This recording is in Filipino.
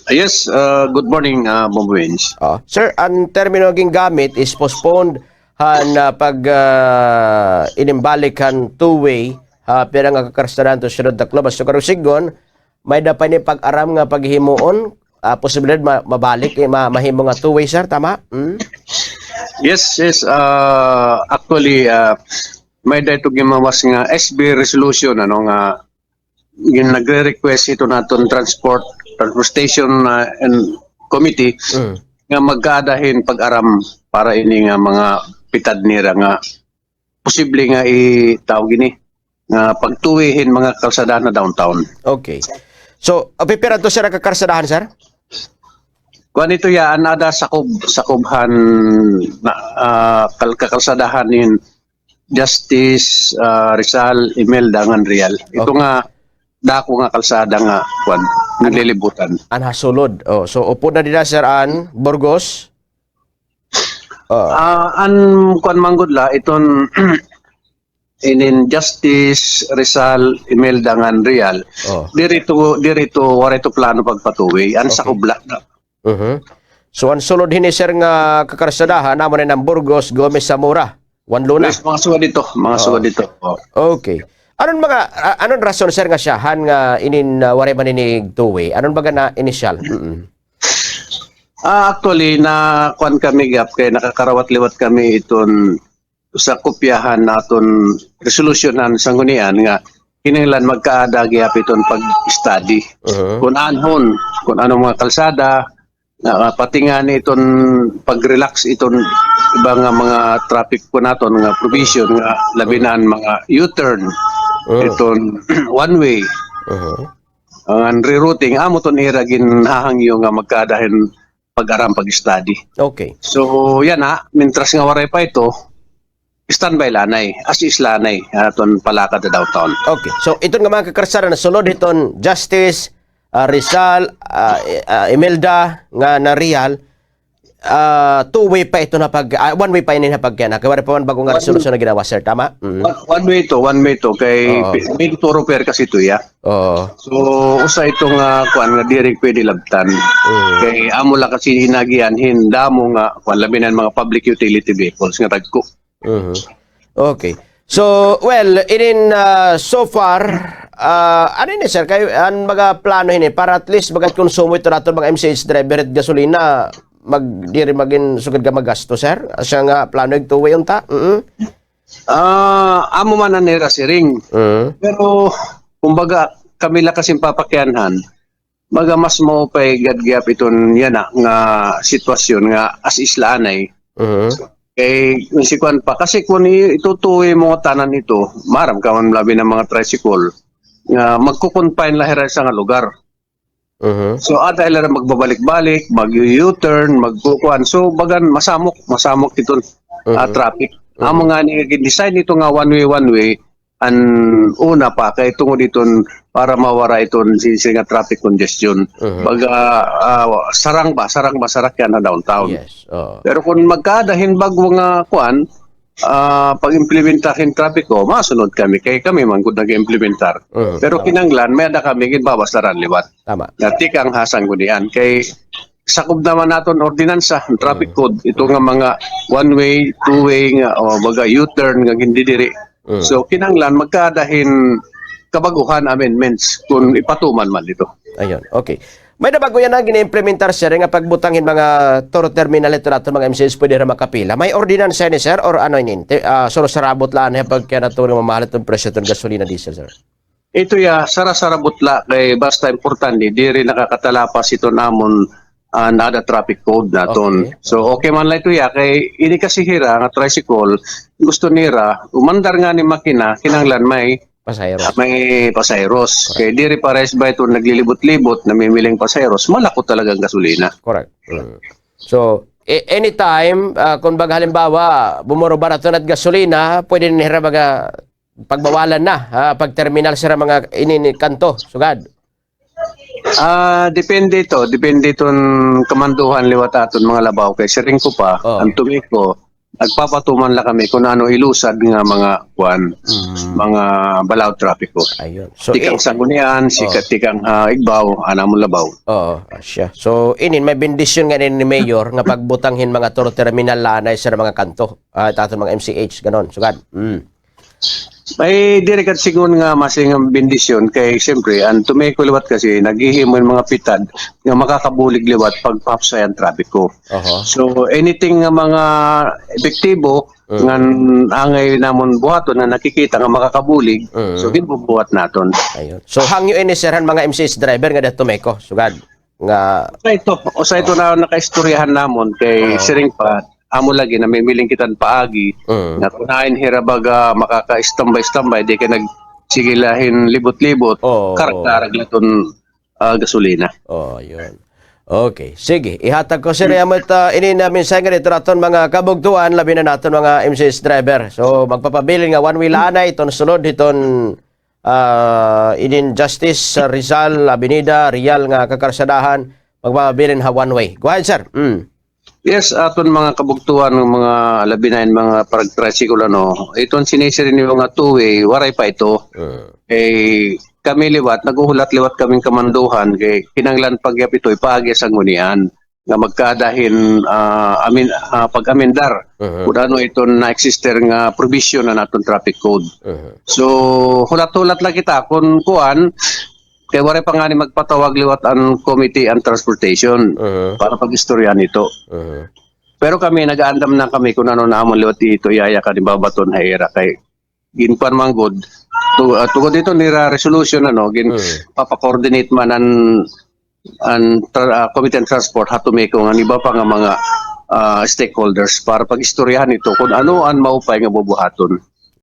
Yes, good morning, Bombwins. Sir, ang termino ging gamit is postponed na pag inimbalik two-way pero nga kakarstanan to sunod na klubas. So karong sigon, may dapat ni pag-aram nga paghimuon, posibilidad mabalik, mahimo nga two-way, sir, tama? Yes, actually, may dito gimawas nga SB resolution, nga yung nagre-request ito naton Transportation and Committee nga magkadahin pag-aram para ini nga mga pitad nira nga posible nga itawag ini nga pagtuwihin mga kalsada na downtown. Okay. So, pipira to sir kakalsadahan, sir? Kuan ito ya anada sakubhan na kakalsadahan in Justice Rizal Imelda Real. Ito nga dako nga kalsada nga kuan naglilibutan. Sulod. So upo na dila sir Burgos. An kuan manggudla iton in Justice Rizal Imelda Real. Dirito warito plano pagpatuwi an sa kubla. So ang sulod hini sir nga kakalsadahan namo ng Burgos Gomez Zamora. Wanluna. Yes, mga suwa dito. Okay. Anong rason sir nga siyahan nga wari man inig two-way? Anong baga na initial? Actually na kuan kami gap kay nakakarawat-liwat kami iton sa kopyahan naton resolutionan sanggunian nga kinahanglan magkaada gyap iton pag-study. Kung anong mga kalsada pati nga iton pag-relax iton iba nga mga traffic po naton nga provision nga labinan mga U-turn iton one way ang rerouting amo ton ira ginhahangyo nga magkadahin pag-aram pag-study. Okay. So yan mintras nga waray pa ito standby lanay as is lanay aton palakad sa downtown. Okay. So iton nga mga kakalsada na sulod iton Justice Rizal Imelda nga na Real two-way pa ito na one way pa ini na pagkana kaya wala pa man bagong resolusyon na ginawa sir, tama? One way to kay may turo per kasi ito so usa itong kuan nga diri pwede labtan kay amo lang kasi hinagian hindamo nga kuan labinan mga public utility vehicles nga tagko. Okay. So, well, so far, ano yun sir, kayo, ang mga plano yun para at least bagat konsumo ito natin mga MCH driver at gasolina, diri maging sugad ka magasto, sir? Siya nga, plano yung two-way yung ta? Amo man na nira si Ring. Pero, kumbaga, kami lang kasing papakyanhan, maga mas mo pa'y gadgyap iton yan nga sitwasyon nga as islanay. Kay sikuan pa kasi kung itutuwi mo tanan ito maram ka man labi ng mga tricycle nga magko-confine lahira sa nga lugar. So ada ila magbabalik-balik, mag-U-turn, magkukuan. So bagan masamok iton traffic. Amo nga ni design ito nga one way an una pa kay tungod iton para mawara iton nga traffic congestion. Baga sarang yan na downtown. Yes. Pero kung magkadahin bago nga kuan pag-implementahin traffic ko, masunod kami kay kami man gud nag-implementar. Pero kinanglan may ada kami ginbabasaran liwat. Tama. Natik ang hasang gunian kay sakop naman naton ordinansa traffic code ito nga mga one way, two way nga baga U-turn nga gindidiri. So kinanglan magkadahin kabaguhan amendments kung ipatuman man dito. Ayun, okay. May nabago yan na gina-implementar sir nga pagbutangin mga toro terminal ito natin mga MCS pwede na makapila. May ordinance ni sir or ano yun? Solo sarabot lang na pag kaya nato mamahal itong presyo itong gasolina diesel sir? Ito sarasarabot la kay basta importante di rin nakakatalapas ito namon nada traffic code naton. Okay. So okay man lang ito kay ini kasi hira nga tricycle gusto nira umandar nga ni makina kinanglan may pasayros. Kay diri pares ba ito naglilibot-libot namimiling pasayros malako talaga ang gasolina. Correct. So anytime kung baga halimbawa bumuro barato at gasolina pwede nira baga pagbawalan na pag terminal sira mga kanto sugad. Depende itong kamanduhan liwat aton mga labaw kay siring ko pa ang tumiko nagpapatuman lang kami kung ano ilusad nga mga mga balaod trapiko. Ayun. So, Tikang Sanggunian, tikang Igbaw, Anamon Labaw. Oo, siya. So, inin, may bendisyon nga ni Mayor nga pagbutanghin mga toro terminal lanay sa mga kanto. Tato mga MCH, ganon. Sugad. May direkat sigun nga masing bendisyon kay siyempre ang tumeko liwat kasi naghihimo yung mga pitad nga makakabulig liwat pag papsayan trapiko. So anything nga mga epektibo nga angay namon buhaton na nakikita nga makakabulig, so ginbubuhat naton. Ayun. So hangyo ini sirhan mga MCH driver nga dato tumeko. Sugad. Nga Sa ito na nakaistoryahan namon kay siring pa amo lagi na may miling kitan paagi na kunain hirabaga makaka-istambay-istambay di ka nagsigilahin libot-libot karakterag laton gasolina. Yun. Okay, sige. Ihatag ko sir amot ini namin sa nga dito naton mga kabugtuan labi na naton mga MCS driver. So magpapabilin nga one way lanay iton sulod iton inin Justice Rizal Avenida Real nga kakarsadahan magpapabilin ha one way. Go ahead sir. Yes, aton mga kabugtuan ng mga labinain mga parag-tricycle iton sinisirin yung mga two-way, waray pa ito. Kami liwat, naguhulat-liwat kaming kamanduhan kay kinanglan pagyap ito ipaagi sa ngunian nga magkadahin pag-amendar kung ano ito na-exister nga provision na naton traffic code. So, hulat-hulat lang kita kung kuan kaya wala pa nga ni magpatawag liwat ang Committee on Transportation para pag-istoryan ito. Pero kami, nag-aandam na kami kung ano naamon liwat ito, iyaya ka ni Babaton Haira kay ginpan manggod. Tugod ito nira resolution papakoordinate man ang Committee on Transport hatumiko nga iba pa nga mga stakeholders para pag-istoryahan ito kung ano ang maupay nga bubuhaton.